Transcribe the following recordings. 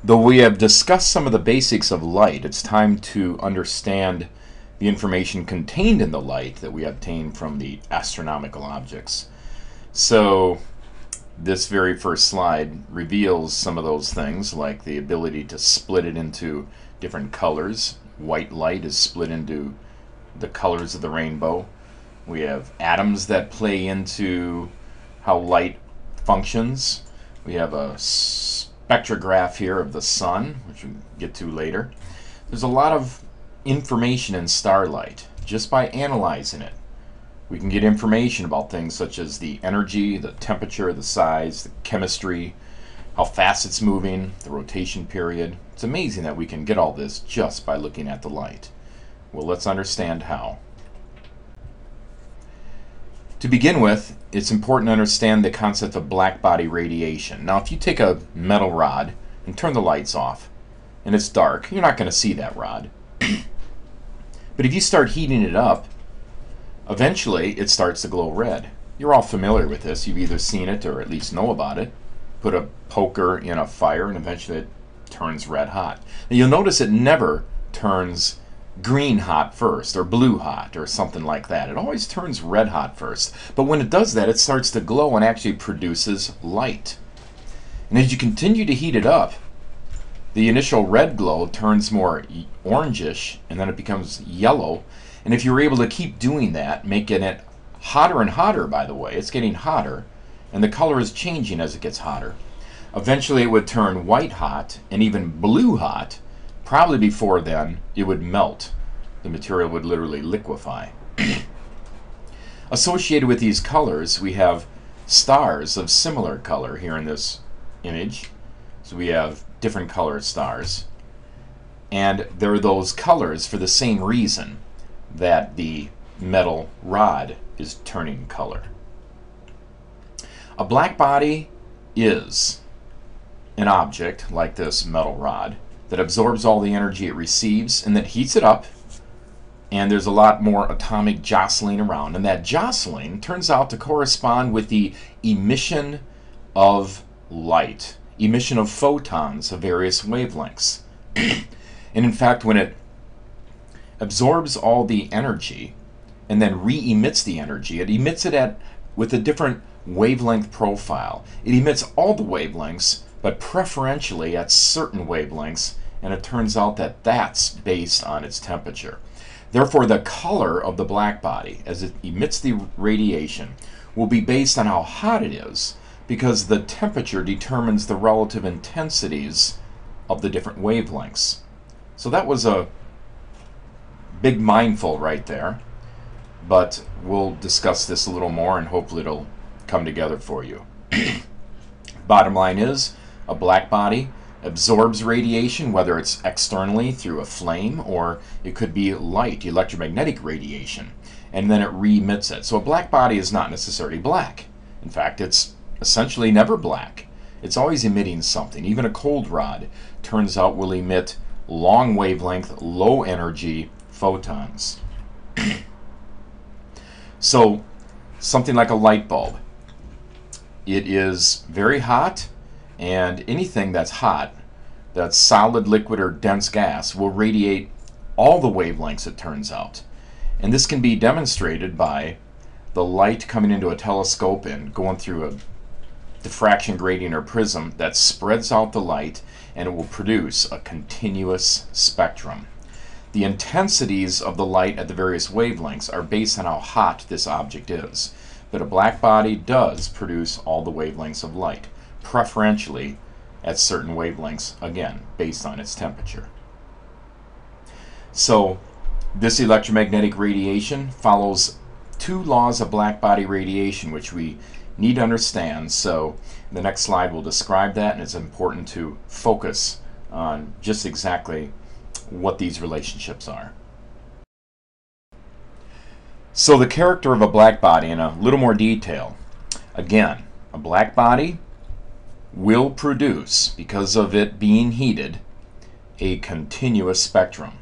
Though we have discussed some of the basics of light, it's time to understand the information contained in the light that we obtain from the astronomical objects. So this very first slide reveals some of those things, like the ability to split it into different colors. White light is split into the colors of the rainbow. We have atoms that play into how light functions. We have a spectrograph here of the sun, which we'll get to later. There's a lot of information in starlight. Just by analyzing it, we can get information about things such as the energy, the temperature, the size, the chemistry, how fast it's moving, the rotation period. It's amazing that we can get all this just by looking at the light. Well, let's understand how. To begin with, it's important to understand the concept of blackbody radiation. Now, if you take a metal rod and turn the lights off, and it's dark, you're not going to see that rod. But if you start heating it up, eventually it starts to glow red. You're all familiar with this. You've either seen it or at least know about it. Put a poker in a fire and eventually it turns red hot. And you'll notice it never turns green hot first or blue hot or something like that. It always turns red hot first. But when it does that, it starts to glow and actually produces light. And as you continue to heat it up, the initial red glow turns more orangish and then it becomes yellow. And if you're able to keep doing that, making it hotter and hotter, by the way, it's getting hotter and the color is changing as it gets hotter. Eventually it would turn white hot and even blue hot. Probably before then, it would melt. The material would literally liquefy. Associated with these colors, we have stars of similar color here in this image. So we have different colored stars. And they're those colors for the same reason that the metal rod is turning color. A black body is an object like this metal rod that absorbs all the energy it receives and that heats it up, and there's a lot more atomic jostling around, and that jostling turns out to correspond with the emission of light, emission of photons of various wavelengths. And in fact, when it absorbs all the energy and then re-emits the energy, it emits it with a different wavelength profile. It emits all the wavelengths, but preferentially at certain wavelengths, and it turns out that that's based on its temperature. Therefore, the color of the black body as it emits the radiation will be based on how hot it is, because the temperature determines the relative intensities of the different wavelengths. So that was a big mindful right there, but we'll discuss this a little more and hopefully it'll come together for you. Bottom line is, a black body absorbs radiation, whether it's externally through a flame or it could be light, electromagnetic radiation, and then it re-emits it. So a black body is not necessarily black. In fact, it's essentially never black. It's always emitting something. Even a cold rod, turns out, will emit long wavelength, low energy photons. So something like a light bulb. It is very hot, and anything that's hot, that's solid, liquid, or dense gas, will radiate all the wavelengths, it turns out. And this can be demonstrated by the light coming into a telescope and going through a diffraction grating or prism that spreads out the light, and it will produce a continuous spectrum. The intensities of the light at the various wavelengths are based on how hot this object is. But a black body does produce all the wavelengths of light, preferentially at certain wavelengths, again, based on its temperature. So this electromagnetic radiation follows two laws of blackbody radiation, which we need to understand. So the next slide will describe that, and it's important to focus on just exactly what these relationships are. So the character of a black body in a little more detail. Again, a black body will produce, because of it being heated, a continuous spectrum.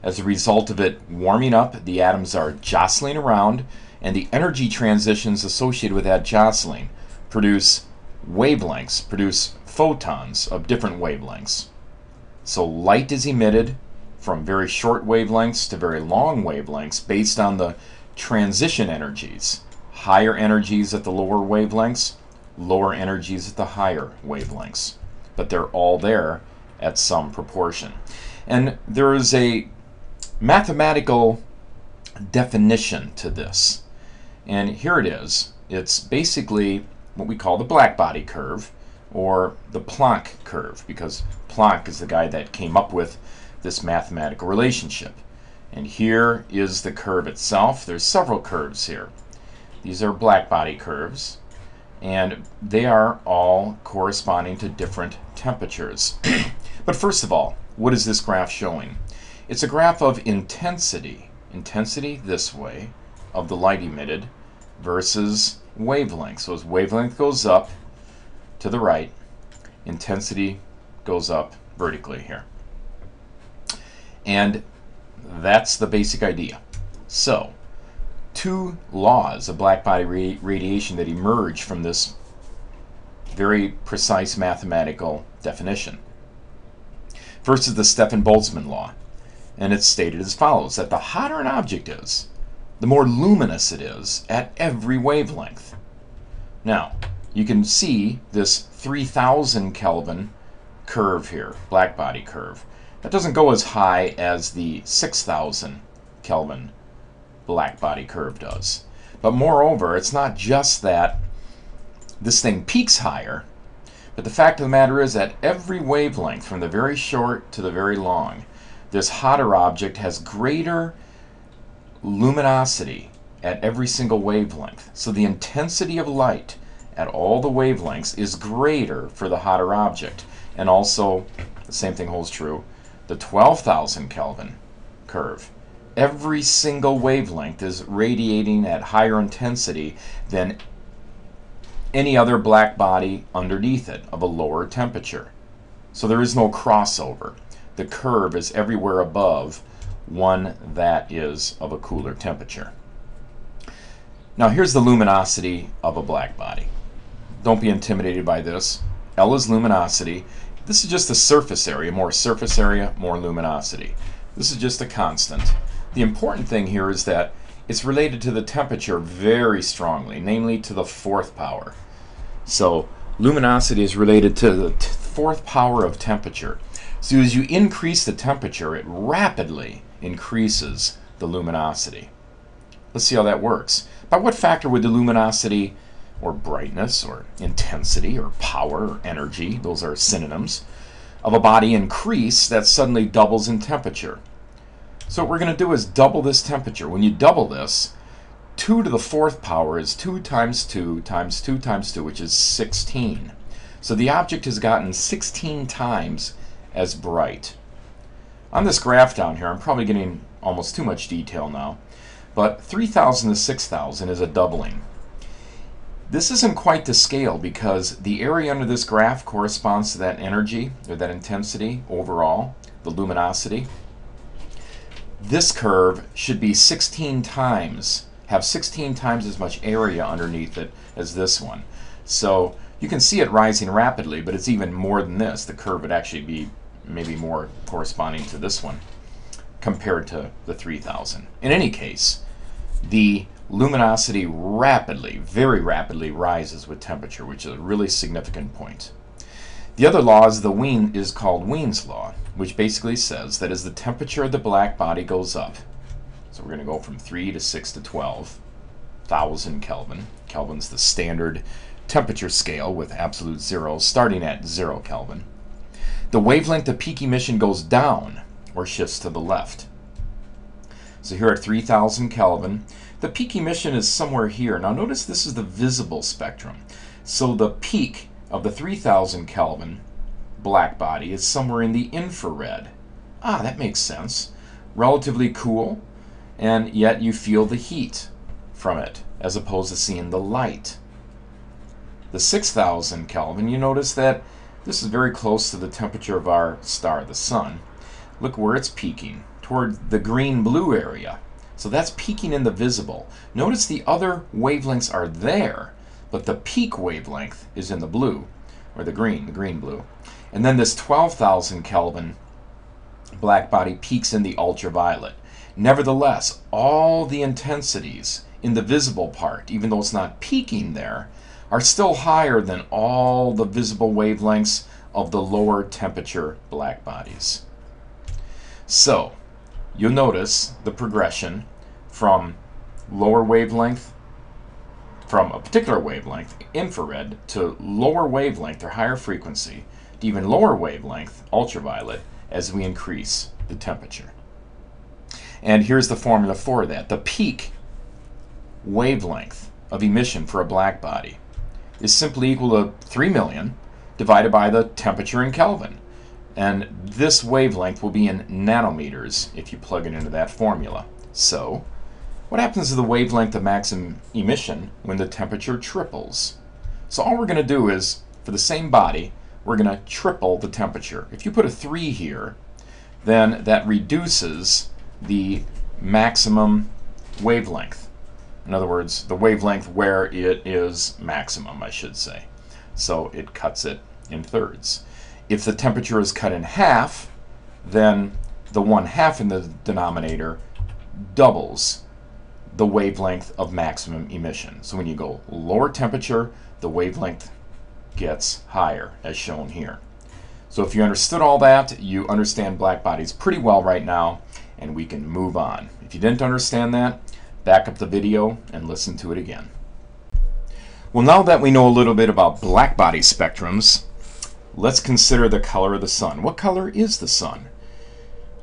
As a result of it warming up, the atoms are jostling around, and the energy transitions associated with that jostling produce wavelengths, produce photons of different wavelengths. So light is emitted from very short wavelengths to very long wavelengths based on the transition energies. Higher energies at the lower wavelengths, lower energies at the higher wavelengths. But they're all there at some proportion. And there is a mathematical definition to this. And here it is. It's basically what we call the Blackbody curve, or the Planck curve, because Planck is the guy that came up with this mathematical relationship. And here is the curve itself. There's several curves here. These are Blackbody curves, and they are all corresponding to different temperatures. But first of all, what is this graph showing? It's a graph of intensity. Intensity this way of the light emitted versus wavelength. So as wavelength goes up to the right, intensity goes up vertically here. And that's the basic idea. So, two laws of blackbody radiation that emerge from this very precise mathematical definition. First is the Stefan-Boltzmann law, and it's stated as follows, that the hotter an object is, the more luminous it is at every wavelength. Now, you can see this 3000 Kelvin curve here, blackbody curve. That doesn't go as high as the 6000 Kelvin blackbody curve does. But moreover, it's not just that this thing peaks higher, but the fact of the matter is that every wavelength, from the very short to the very long, this hotter object has greater luminosity at every single wavelength. So the intensity of light at all the wavelengths is greater for the hotter object. And also, the same thing holds true, the 12,000 Kelvin curve. Every single wavelength is radiating at higher intensity than any other black body underneath it of a lower temperature. So there is no crossover. The curve is everywhere above one that is of a cooler temperature. Now here's the luminosity of a black body. Don't be intimidated by this. L is luminosity. This is just the surface area. More surface area, more luminosity. This is just a constant. The important thing here is that it's related to the temperature very strongly, namely to the fourth power. So luminosity is related to the fourth power of temperature. So as you increase the temperature, it rapidly increases the luminosity. Let's see how that works. By what factor would the luminosity, or brightness, or intensity, or power, or energy, those are synonyms, of a body increase that suddenly doubles in temperature? So what we're going to do is double this temperature. When you double this, 2 to the fourth power is 2 times 2 times 2 times 2, which is 16. So the object has gotten 16 times as bright. On this graph down here, I'm probably getting almost too much detail now, but 3000 to 6000 is a doubling. This isn't quite to scale because the area under this graph corresponds to that energy, or that intensity overall, the luminosity. This curve should be 16 times, have 16 times as much area underneath it as this one. So you can see it rising rapidly, but it's even more than this. The curve would actually be maybe more corresponding to this one compared to the 3000. In any case, the luminosity rapidly, very rapidly rises with temperature, which is a really significant point. The other law is called Wien's law, which basically says that as the temperature of the black body goes up, so we're going to go from 3 to 6 to 12,000 Kelvin. Kelvin's the standard temperature scale with absolute zeros, starting at 0 Kelvin. The wavelength of peak emission goes down, or shifts to the left. So here at 3000 Kelvin, the peak emission is somewhere here. Now notice this is the visible spectrum. So the peak of the 3000 Kelvin black body is somewhere in the infrared. Ah, that makes sense. Relatively cool, and yet you feel the heat from it, as opposed to seeing the light. The 6000 Kelvin, you notice that this is very close to the temperature of our star, the sun. Look where it's peaking, toward the green-blue area. So that's peaking in the visible. Notice the other wavelengths are there, but the peak wavelength is in the blue, or the green-blue. And then this 12,000 Kelvin blackbody peaks in the ultraviolet. Nevertheless, all the intensities in the visible part, even though it's not peaking there, are still higher than all the visible wavelengths of the lower temperature blackbodies. So, you'll notice the progression from lower wavelength, from a particular wavelength, infrared, to lower wavelength or higher frequency, to even lower wavelength, ultraviolet, as we increase the temperature. And here's the formula for that. The peak wavelength of emission for a blackbody is simply equal to 3 million divided by the temperature in Kelvin. And this wavelength will be in nanometers if you plug it into that formula. So, what happens to the wavelength of maximum emission when the temperature triples? So all we're going to do is, for the same body, we're going to triple the temperature. If you put a 3 here, then that reduces the maximum wavelength. In other words, the wavelength where it is maximum, I should say. So it cuts it in thirds. If the temperature is cut in half, then the 1/2 in the denominator doubles the wavelength of maximum emission. So when you go lower temperature, the wavelength gets higher, as shown here. So if you understood all that, you understand blackbodies pretty well right now, and we can move on. If you didn't understand that, back up the video and listen to it again. Well, now that we know a little bit about blackbody spectrums, let's consider the color of the sun. What color is the sun?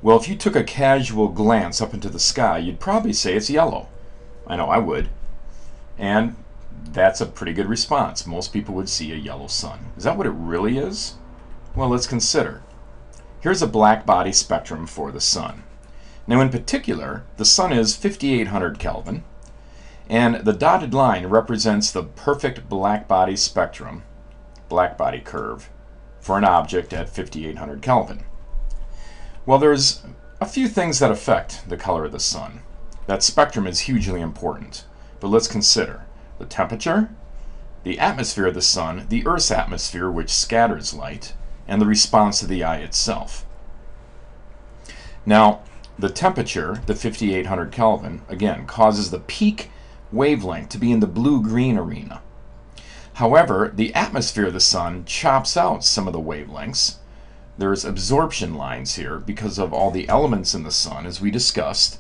Well, if you took a casual glance up into the sky, you'd probably say it's yellow. I know I would. And that's a pretty good response. Most people would see a yellow sun. Is that what it really is? Well, let's consider. Here's a blackbody spectrum for the sun. Now, in particular, the sun is 5800 Kelvin, and the dotted line represents the perfect blackbody spectrum, blackbody curve, for an object at 5800 Kelvin. Well, there's a few things that affect the color of the sun. That spectrum is hugely important, but let's consider the temperature, the atmosphere of the sun, the Earth's atmosphere, which scatters light, and the response of the eye itself. Now, the temperature, the 5800 Kelvin, again, causes the peak wavelength to be in the blue-green arena. However, the atmosphere of the sun chops out some of the wavelengths. There's absorption lines here because of all the elements in the sun, as we discussed,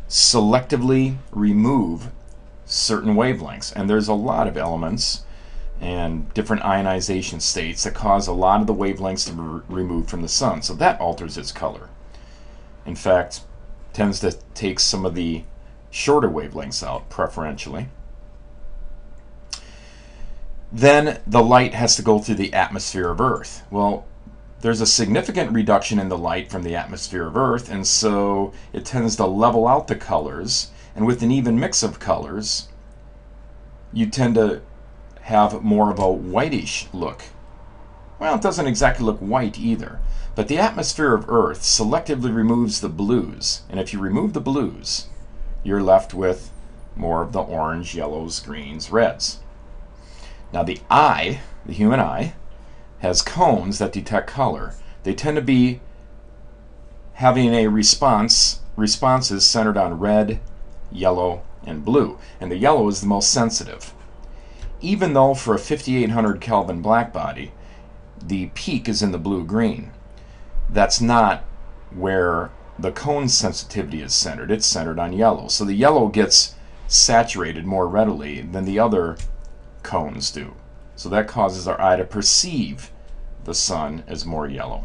selectively remove certain wavelengths. And there's a lot of elements and different ionization states that cause a lot of the wavelengths to be removed from the sun. So that alters its color. In fact, tends to take some of the shorter wavelengths out preferentially. Then the light has to go through the atmosphere of Earth. Well, there's a significant reduction in the light from the atmosphere of Earth, and so it tends to level out the colors. And with an even mix of colors, you tend to have more of a whitish look. Well, it doesn't exactly look white either, but the atmosphere of Earth selectively removes the blues, and if you remove the blues, you're left with more of the orange, yellows, greens, reds. Now the eye, the human eye, has cones that detect color. They tend to be having a responses centered on red, yellow, and blue, and the yellow is the most sensitive. Even though for a 5800 Kelvin blackbody, the peak is in the blue-green, that's not where the cone sensitivity is centered. It's centered on yellow. So the yellow gets saturated more readily than the other cones do. So that causes our eye to perceive the sun as more yellow.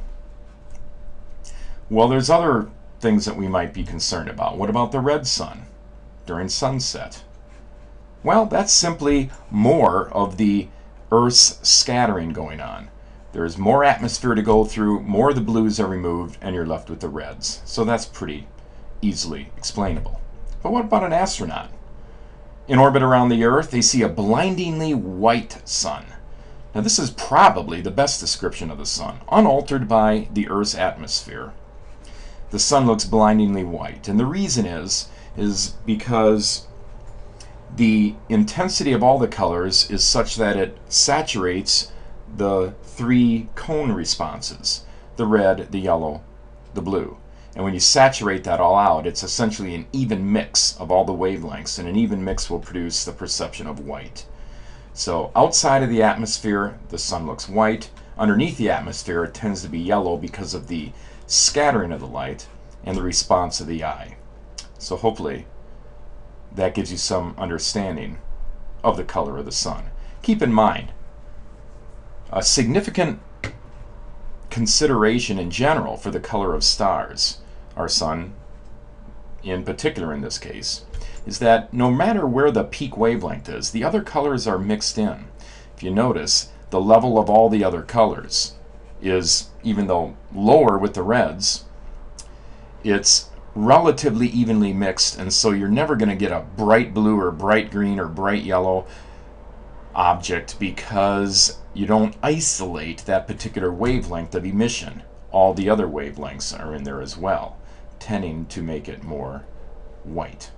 Well, there's other things that we might be concerned about. What about the red sun during sunset? Well, that's simply more of the Earth's scattering going on. There's more atmosphere to go through, more of the blues are removed, and you're left with the reds. So that's pretty easily explainable. But what about an astronaut? In orbit around the Earth, they see a blindingly white sun. Now this is probably the best description of the sun, unaltered by the Earth's atmosphere. The sun looks blindingly white, and the reason is because the intensity of all the colors is such that it saturates the three cone responses, the red, the yellow, the blue. And when you saturate that all out, it's essentially an even mix of all the wavelengths, and an even mix will produce the perception of white. So outside of the atmosphere, the sun looks white. Underneath the atmosphere, it tends to be yellow because of the scattering of the light and the response of the eye. So hopefully that gives you some understanding of the color of the sun. Keep in mind, a significant consideration in general for the color of stars, our sun in particular in this case, is that no matter where the peak wavelength is, the other colors are mixed in. If you notice, the level of all the other colors is, even though lower with the reds, it's relatively evenly mixed, and so you're never going to get a bright blue or bright green or bright yellow object because you don't isolate that particular wavelength of emission. All the other wavelengths are in there as well, tending to make it more white.